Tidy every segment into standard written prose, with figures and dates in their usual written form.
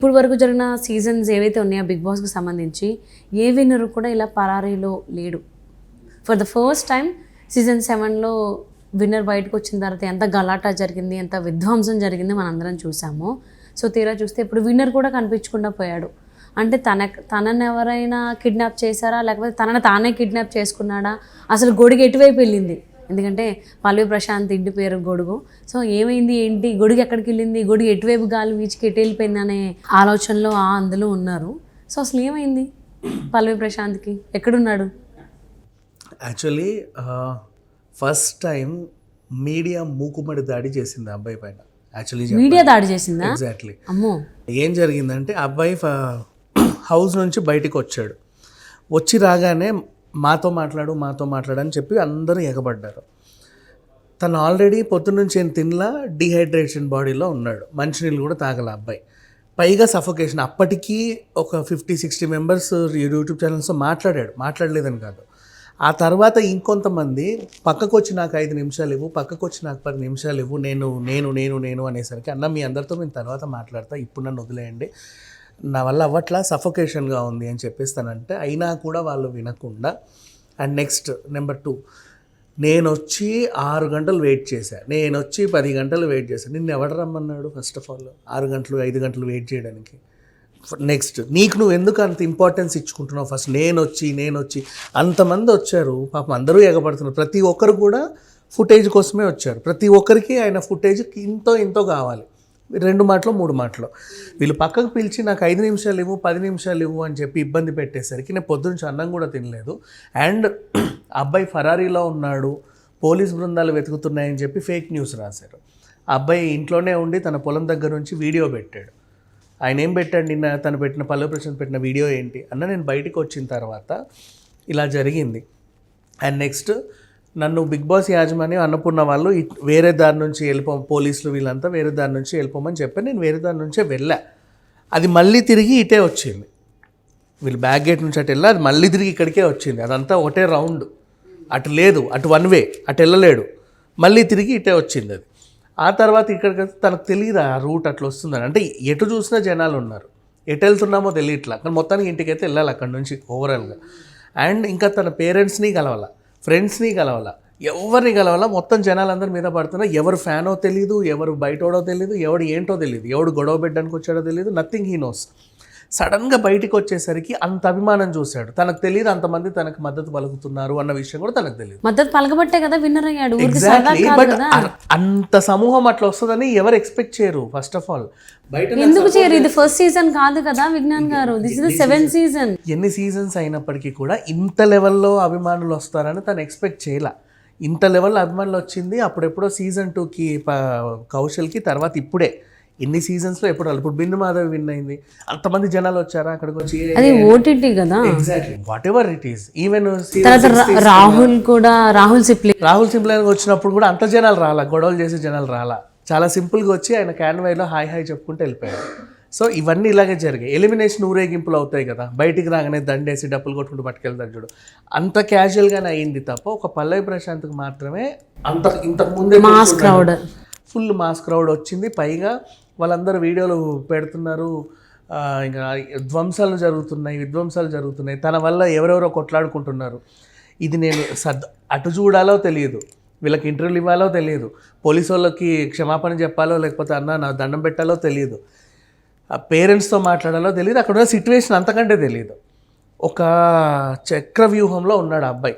ఇప్పుడు వరకు జరిగిన సీజన్స్ ఏవైతే ఉన్నాయో బిగ్ బాస్కి సంబంధించి ఏ విన్నర్ కూడా ఇలా పరారీలో లేడు. For the first time season 7లో విన్నర్ బయటకు వచ్చిన తర్వాత ఎంత గలాటా జరిగింది, ఎంత విధ్వంసం జరిగింది మనందరం చూసాము. సో తీరా చూస్తే ఇప్పుడు విన్నర్ కూడా కనిపించకుండా పోయాడు. అంటే తనని ఎవరైనా కిడ్నాప్ చేశారా, లేకపోతే తనని తానే కిడ్నాప్ చేసుకున్నాడా, అసలు గొడుగు ఎటువైపు వెళ్ళింది? ఎందుకంటే పల్లవి ప్రశాంత్ ఇంటి పేరు గొడుగు. సో ఏమైంది, ఏంటి, గొడుగు ఎక్కడికి వెళ్ళింది, గొడుగు ఎటువైపు గాలి వీచికి ఎటు వెళ్ళిపోయింది అనే ఆలోచనలో అందులో ఉన్నారు. సో అసలు ఏమైంది పల్లవి ప్రశాంత్కి, ఎక్కడున్నాడు? యాక్చువల్లీ ఫస్ట్ టైం మీడియా మూకుమ్మడి దాడి చేసింది అబ్బాయి పైన. యాక్చువల్లీ మీడియా దాడి చేసిందా? ఎగ్జాక్ట్లీ. అమ్మో. ఏం జరిగిందంటే అబ్బాయి హౌస్ నుంచి బయటికి వచ్చాడు. వచ్చి రాగానే మాతో మాట్లాడు అని చెప్పి అందరూ ఎగబడ్డారు. తను ఆల్రెడీ పొద్దున్నుంచి ఏం తినలా, డిహైడ్రేషన్ బాడీలో ఉన్నాడు, మంచినీళ్ళు కూడా తాగల అబ్బాయి. పైగా సఫోకేషన్. అప్పటికీ ఒక 50-60 మెంబర్స్ యూట్యూబ్ ఛానల్స్తో మాట్లాడలేదని కాదు. ఆ తర్వాత ఇంకొంతమంది పక్కకు వచ్చి నాకు 5 నిమిషాలు ఇవ్వు, పక్కకు వచ్చి నాకు 10 నిమిషాలు ఇవ్వు, నేను అనేసరికి అన్న మీ అందరితో నేను తర్వాత మాట్లాడతా, ఇప్పుడు నన్ను వదిలేయండి, నా వల్ల అవ్వట్లా, సఫోకేషన్గా ఉంది అని చెప్పేస్తానంటే అయినా కూడా వాళ్ళు వినకుండా. అండ్ నెక్స్ట్ నెంబర్ 2, నేను వచ్చి 6 గంటలు వెయిట్ చేశాను, నేను వచ్చి 10 గంటలు వెయిట్ చేశాను. నిన్ను ఎవడు రమ్మన్నాడు? ఫస్ట్ ఆఫ్ ఆల్ 6 గంటలు 5 గంటలు వెయిట్ చేయడానికి. నెక్స్ట్, నీకు నువ్వు ఎందుకు అంత ఇంపార్టెన్స్ ఇచ్చుకుంటున్నావు? ఫస్ట్ నేను వచ్చి అంతమంది వచ్చారు, పాపం అందరూ ఎగబడుతున్నారు. ప్రతి ఒక్కరు కూడా ఫుటేజ్ కోసమే వచ్చారు. ప్రతి ఒక్కరికి ఆయన ఫుటేజ్ ఇంతో కావాలి, 2 మాటలు 3 మాటలు. వీళ్ళు పక్కకు పిలిచి నాకు 5 నిమిషాలు ఇవ్వు, 10 నిమిషాలు ఇవ్వు అని చెప్పి ఇబ్బంది పెట్టేసరికి నేను పొద్దున్న అన్నం కూడా తినలేదు. అండ్ అబ్బాయి ఫరారీలో ఉన్నాడు, పోలీస్ బృందాలు వెతుకుతున్నాయని చెప్పి ఫేక్ న్యూస్ రాశారు. అబ్బాయి ఇంట్లోనే ఉండి తన పొలం దగ్గర నుంచి వీడియో పెట్టాడు. ఆయన ఏం పెట్టాడు, నిన్న తను పెట్టిన పల్లవి ప్రశాంత్ పెట్టిన వీడియో ఏంటి అన్న, నేను బయటికి వచ్చిన తర్వాత ఇలా జరిగింది. అండ్ నెక్స్ట్, నన్ను బిగ్ బాస్ యాజమాన్యం అన్నపూర్ణ వాళ్ళు వేరే దారి నుంచి పోలీసులు వీళ్ళంతా వేరే దారి నుంచి వెళ్ళిపోమని చెప్పి నేను వేరే దారి నుంచే వెళ్ళా. అది మళ్ళీ తిరిగి ఇటే వచ్చింది. వీళ్ళు బ్యాక్ గేట్ నుంచి అటు వెళ్ళా, అది మళ్ళీ తిరిగి ఇక్కడికే వచ్చింది. అదంతా ఒకటే రౌండ్, అటు లేదు, అటు 1 వే, అటు వెళ్ళలేడు, మళ్ళీ తిరిగి ఇటే వచ్చింది అది. ఆ తర్వాత ఇక్కడికి తనకు తెలియదు ఆ రూట్ అట్లా వస్తుందని. అంటే ఎటు చూసినా జనాలు ఉన్నారు, ఎటు వెళ్తున్నామో తెలియట్లా, కానీ మొత్తానికి ఇంటికైతే వెళ్ళాలి అక్కడ నుంచి ఓవరాల్గా. అండ్ ఇంకా తన పేరెంట్స్ని కలవాల, ఫ్రెండ్స్ని కలవాల, ఎవరిని కలవాల, మొత్తం జనాలందరి మీద పడుతున్నా. ఎవరు ఫ్యానో తెలీదు, ఎవరు బయటోడో తెలీదు, ఎవడు ఏంటో తెలియదు, ఎవడు గొడవ పెట్టడానికి వచ్చాడో తెలియదు, నథింగ్ హీ నోస్. సడన్గా బయటికి వచ్చేసరికి అంత అభిమానం చూశాడు. తనకు తెలియదు అంతమంది తనకు మద్దతు పలుకుతున్నారు అన్న విషయం కూడా తనకు తెలియదు. మద్దతు పలకబట్టే కదా విన్నర్ అయ్యాడు. బట్ అంత సమూహం అట్లా వస్తుందని ఎవరు ఎక్స్పెక్ట్ చేయరు. ఫస్ట్ ఆఫ్ ఆల్ బయట ఎందుకు చేయరు? ఇది ఫస్ట్ సీజన్ కాదు కదా విజ్ఞాన్ గారు, this is the 7th season. ఎన్ని సీజన్స్ అయినప్పటికీ కూడా ఇంత లెవెల్లో అభిమానులు వస్తారని తను ఎక్స్పెక్ట్ చేయలే. ఇంత లెవెల్లో అభిమానులు వచ్చింది అప్పుడెప్పుడో సీజన్ 2కి కౌశల్కి, తర్వాత ఇప్పుడే ఎన్ని సీజన్స్లో ఎప్పుడు ఇప్పుడు బిందు మాధవి విన్ అయింది, అంతమంది జనాలు వచ్చారా అక్కడికి వచ్చి? అది ఓటీటీ కదా. Exactly, whatever it is. Even Rahul సింప్లే వచ్చినప్పుడు కూడా అంత జనాలు రాలా, గొడవలు చేసే జనాలు రాలా. చాలా సింపుల్గా వచ్చి ఆయన క్యాన్వైలో హాయ్ చెప్పుకుంటూ వెళ్ళిపోయారు. సో ఇవన్నీ ఇలాగే జరిగాయి. ఎలిమినేషన్ ఊరేగింపులు అవుతాయి కదా, బయటికి రాగానే దండేసి డప్పులు కొట్టుకుంటూ పట్టుకెళ్తారు చూడు, అంత క్యాజువల్గానే అయింది తప్ప ఒక పల్లవి ప్రశాంత్కి మాత్రమే ఇంతకు ముందే ఫుల్ మాస్ క్రౌడ్ వచ్చింది. పైగా వాళ్ళందరూ వీడియోలు పెడుతున్నారు, ఇంకా విధ్వంసాలు జరుగుతున్నాయి, తన వల్ల ఎవరెవరో కొట్లాడుకుంటున్నారు. ఇది నేను అటు చూడాలో తెలియదు, వీళ్ళకి ఇంటర్వ్యూలు ఇవ్వాలో తెలియదు, పోలీసు వాళ్ళకి క్షమాపణ చెప్పాలో లేకపోతే అన్న నా దండం పెట్టాలో తెలియదు, పేరెంట్స్తో మాట్లాడాలో తెలియదు, అక్కడ ఉన్న సిచ్యువేషన్ అంతకంటే తెలియదు. ఒక చక్రవ్యూహంలో ఉన్నాడు అబ్బాయి.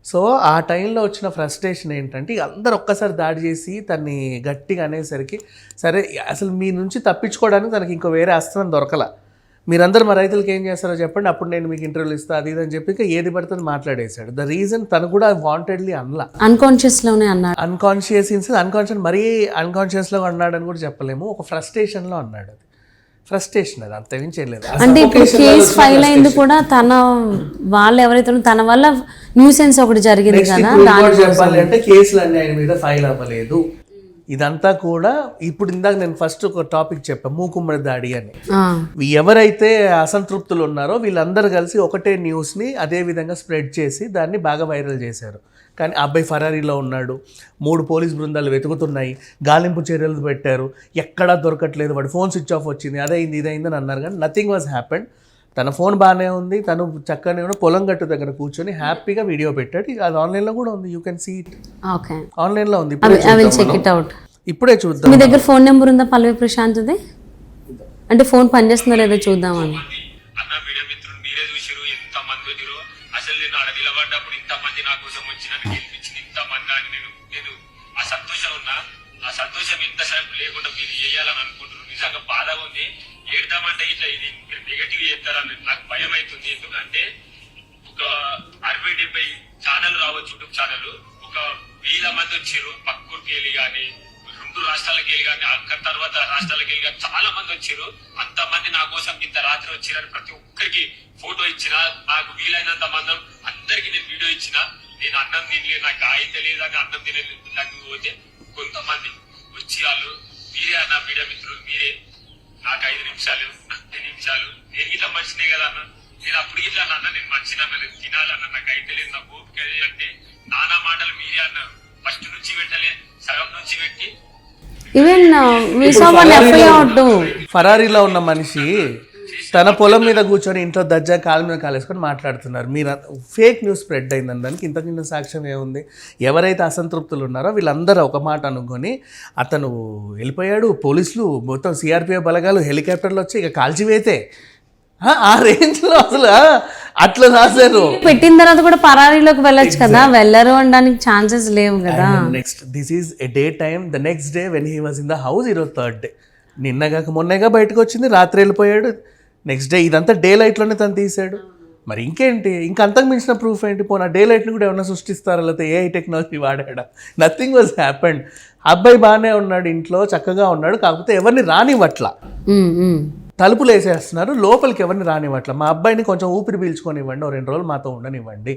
సో ఆ టైంలో వచ్చిన ఫ్రస్ట్రేషన్ ఏంటంటే అందరు ఒక్కసారి దాడి చేసి తన్ని గట్టిగా అనేసరికి, సరే అసలు మీ నుంచి తప్పించుకోవడానికి తనకి ఇంకో వేరే అస్త్రం దొరకల. మీరందరూ మా రైతులకి ఏం చేస్తారో చెప్పండి, అప్పుడు నేను మీకు ఇంటర్వ్యూలు ఇస్తాను, అది ఇది అని చెప్పి ఇంకా ఏది పడుతుంది మాట్లాడేశాడు. ద రీజన్ తను కూడా వాంటెడ్లీ అనలా, అన్కాన్షియస్ మరీ అన్కాన్షియస్లో అన్నాడని కూడా చెప్పలేము, ఒక ఫ్రస్ట్రేషన్లో అన్నాడు. అది ఫ్రస్ట్రేషన్, అది అంతేం చేయలేదు. అంటే ఇప్పుడు కేసు ఫైల్ అయింది కూడా తన వాళ్ళు ఎవరైతే తన వల్ల న్యూసెన్స్ ఒకటి జరిగింది కదా. చెప్పాలి అంటే కేసులు అన్ని ఆయన మీద ఫైల్ అవ్వలేదు. ఇదంతా కూడా ఇప్పుడు ఇందాక నేను ఫస్ట్ ఒక టాపిక్ చెప్పాను, మూకుమ్మడి దాడి అని. ఎవరైతే అసంతృప్తులు ఉన్నారో వీళ్ళందరూ కలిసి ఒకటే న్యూస్ని అదే విధంగా స్ప్రెడ్ చేసి దాన్ని బాగా వైరల్ చేశారు. కానీ ఆ అబ్బాయి ఫరారీలో ఉన్నాడు, 3 పోలీస్ బృందాలు వెతుకుతున్నాయి, గాలింపు చర్యలు పెట్టారు, ఎక్కడా దొరకట్లేదు, వాడు ఫోన్ స్విచ్ ఆఫ్ వచ్చింది, అదైంది ఇదైంది అని అన్నారు. కానీ నథింగ్ వాజ్ హ్యాపెండ్. తన ఫోన్ బాగానే ఉంది, తను చక్కనే ఉన్న పొలం గట్టు దగ్గర కూర్చొని హ్యాపీగా వీడియో పెట్టాడు. అది ఆన్లైన్లో కూడా ఉంది, you can see it. Okay, ఆన్లైన్లో ఉంది, I will check it out. ఇప్పుడే చూద్దాం. మీ దగ్గర ఫోన్ నెంబర్ ఉందా పల్లవి ప్రశాంత్ది? అంటే ఫోన్ పనిచేస్తుందో లేదో చూద్దామని. అన్న మీడియా మిత్రులు మీరే చూసిరు ఎంత మంది వచ్చిరు. అసలు నేను ఆడ నిలబడ్డప్పుడు ఇంతమంది నా కోసం వచ్చి నన్ను గెలిపించిన ఇంతమంది అని నేను ఆ సంతోషం ఉన్నా. ఆ సంతోషం ఇంతసేపు లేకుండా మీరు చేయాలని అనుకుంటున్నారు. నిజంగా బాధగా ఉంది. ఏడదామంటే ఇట్లా ఇది మీరు నెగటివ్ చేస్తారని నాకు భయం అవుతుంది. ఎందుకంటే ఒక 60-70 ఛానల్ రావచ్చు, యూట్యూబ్ ఛానల్. ఒక 1000 మంది వచ్చిర్రు పక్కూరికి వెళ్ళి కానీ 2 రాష్ట్రాలకు వెళ్ళి కానీ అక్కడ తర్వాత రాష్ట్రాలకు వెళ్ళి కానీ చాలా మంది వచ్చారు. అంతమంది నా కోసం ఇంత రాత్రి వచ్చిరని ప్రతి ఒక్కరికి ఫోటో ఇచ్చిన, నాకు వీలైనంత మందం అందరికి నేను వీడియో ఇచ్చిన. నేను అన్నం తినలేదు, నాకు ఆయిత లేదని అన్నం తినలేదు పోతే కొంతమంది వచ్చి వాళ్ళు మీరే అన్న మీడియా మిత్రులు మీరే నాకు 5 నిమిషాలు 10 నిమిషాలు నేను ఇట్లా మనిషినే కదా అన్న. నేను అప్పుడు ఇట్లా అన్న నేను మనిషినన్న, నేను తినాలన్న, నాకు అయితే లేదు, నాకు ఓపిక అంటే నానా మాటలు మీరే అన్న. ఫస్ట్ నుంచి పెట్టలే, సగం నుంచి పెట్టి even we saw one FIR too. ఫరారీలో ఉన్న మనిషి తన పొలం మీద కూర్చొని ఇంట్లో దర్జా కాలు మీద కాలేసుకొని మాట్లాడుతున్నారు. మీరు ఫేక్ న్యూస్ స్ప్రెడ్ అయిందని దానికి ఇంతకింత సాక్ష్యం ఏముంది? ఎవరైతే అసంతృప్తులు ఉన్నారో వీళ్ళందరూ ఒక మాట అనుకొని అతను వెళ్ళిపోయాడు. పోలీసులు మొత్తం సిఆర్పిఎఫ్ బలగాలు హెలికాప్టర్లు వచ్చి ఇక కాల్చివేతే ఆ రేంజ్లో అసలు అట్లా రాశారు. పెట్టిన తర్వాత కూడా పరారీలోకి వెళ్ళొచ్చు కదా, వెళ్ళరు అనడానికి ఛాన్సెస్ లేవు కదా. Next this is a day time. The next day when he was in the house, ఈరోజు 3rd డే. నిన్నగాక మొన్నగా బయటకు వచ్చింది, రాత్రి వెళ్ళిపోయాడు. నెక్స్ట్ డే ఇదంతా డే లైట్లోనే తను తీసాడు. మరి ఇంకేంటి, ఇంకా అంతకు మించిన ప్రూఫ్ ఏంటి? పోనా డే లైట్ని కూడా ఏమన్నా సృష్టిస్తారా, లేకపోతే ఏఐ టెక్నాలజీ వాడాడా? Nothing was happened. అబ్బాయి బాగానే ఉన్నాడు, ఇంట్లో చక్కగా ఉన్నాడు. కాకపోతే ఎవరిని రానివ్వట్లా, తలుపులు వేసేస్తున్నారు, లోపలికి ఎవరిని రానివ్వట్ల. మా అబ్బాయిని కొంచెం ఊపిరి పీల్చుకొనివ్వండి, 2 రోజులు మాతో ఉండనివ్వండి,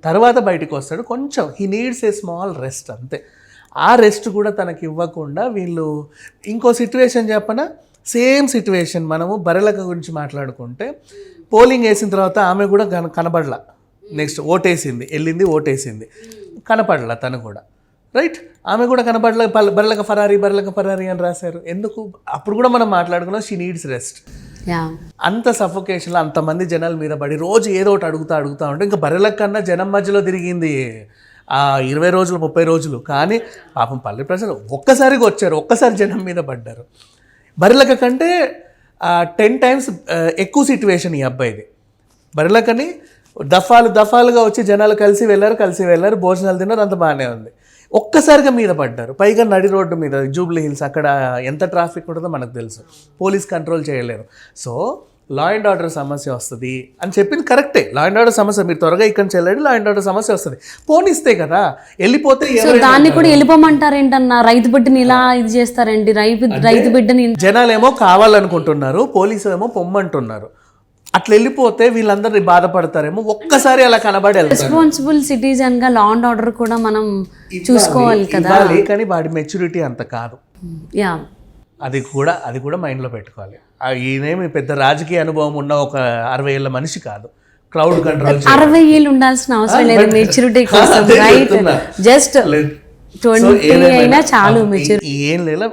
తర్వాత బయటకు వస్తాడు. కొంచెం he needs a small rest అంతే. ఆ రెస్ట్ కూడా తనకి ఇవ్వకుండా వీళ్ళు ఇంకో సిట్యువేషన్ చెప్పనా, సేమ్ సిట్యువేషన్. మనము బర్రెలక గురించి మాట్లాడుకుంటే పోలింగ్ వేసిన తర్వాత ఆమె కూడా కనబడలా. నెక్స్ట్ ఓటేసింది, వెళ్ళింది ఓటేసింది, కనపడలా తను కూడా, రైట్? ఆమె కూడా కనపడలే. బర్రెలక ఫరారీ అని రాశారు. ఎందుకు? అప్పుడు కూడా మనం మాట్లాడుకున్నాం, షీ నీడ్స్ రెస్ట్. అంత సఫోకేషన్లో అంతమంది జనాల మీద పడి రోజు ఏదో ఒకటి అడుగుతా ఉంటే ఇంకా బర్రెల కన్నా జనం మధ్యలో తిరిగింది ఆ 20 రోజులు 30 రోజులు. కానీ పాపం పల్లె ప్రజలు ఒక్కసారిగా వచ్చారు, ఒక్కసారి జనం మీద పడ్డారు. బర్రెలక కంటే 10 times ఎక్కువ సిట్యువేషన్ ఈ అబ్బాయిది. బర్రెలకని దఫాలుగా వచ్చి జనాలు కలిసి వెళ్ళారు, భోజనాలు తిన్నారు, అంత బాగానే ఉంది. ఒక్కసారిగా మీద పడ్డారు, పైగా నడి రోడ్డు మీద, జూబ్లీ హిల్స్, అక్కడ ఎంత ట్రాఫిక్ ఉంటుందో మనకు తెలుసు. పోలీస్ కంట్రోల్ చేయలేరు. సో లా అండ్ ఆర్డర్ సమస్య వస్తుంది అని చెప్పింది కరెక్టే. లా అండ్ ఆర్డర్ సమస్య, మీరు త్వరగా ఇక్కడ నుంచి వెళ్ళండి, లా అండ్ ఆర్డర్ సమస్య వస్తుంది. పోనిస్తే కదా, వెళ్ళిపోతే దాన్ని కూడా వెళ్ళిపోమంటారేంటన్నా? రైతు బిడ్డని ఇలా ఇది చేస్తారండి, రైతు బిడ్డని. జనాలేమో కావాలనుకుంటున్నారు, పోలీసు ఏమో పొమ్మంటున్నారు. అట్లా వెళ్ళిపోతే వీళ్ళందరినీ బాధపడతారేమో. ఒక్కసారి అలా కనబడి రెస్పాన్సిబుల్ సిటిజన్ గా లా అండ్ ఆర్డర్ కూడా మనం చూసుకోవాలి కదా. కానీ వాడి మెచ్యూరిటీ అంత కాదు. యా, అది కూడా మైండ్లో పెట్టుకోవాలి. ఈయనేమి పెద్ద రాజకీయ అనుభవం ఉన్న ఒక 60 ఏళ్ళ మనిషి కాదు. క్రౌడ్ కంట్రోల్ 60 ఏళ్ళు ఉండాల్సిన అవసరం లేదు మెచ్యూరిటీ కోసం, రైట్? జస్ట్ 20 అయినా చాలు మెచ్యూరిటీ. ఏం లేదా,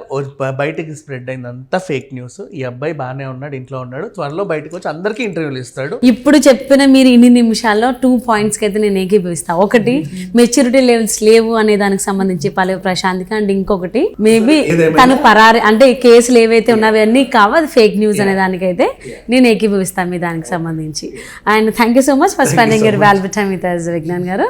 బయటికి స్ప్రెడ్ అయిందంతా ఫేక్ న్యూస్. ఈ అబ్బాయి బాగానే ఉన్నాడు, ఇంట్లో ఉన్నాడు, త్వరలో బయటకు వచ్చి అందరికీ ఇంటర్వ్యూలు ఇస్తాడు. ఇప్పుడు చెప్పిన మీరు ఇన్ని నిమిషాల్లో 2 points కి అయితే నేను ఏకీభవిస్తాను. ఒకటి, మెచ్యూరిటీ లెవెల్స్ లేవు అనే దానికి సంబంధించి పల్లవి ప్రశాంత్కి. అండ్ ఇంకొకటి, మేబీ తను పరారి అంటే కేసులు ఏవైతే ఉన్నవి అన్నీ కావు, అది ఫేక్ న్యూస్ అనే దానికైతే నేను ఏకీభవిస్తాను మీ దానికి సంబంధించి. And thank you so much for spending your valuable time with us, Vignan గారు.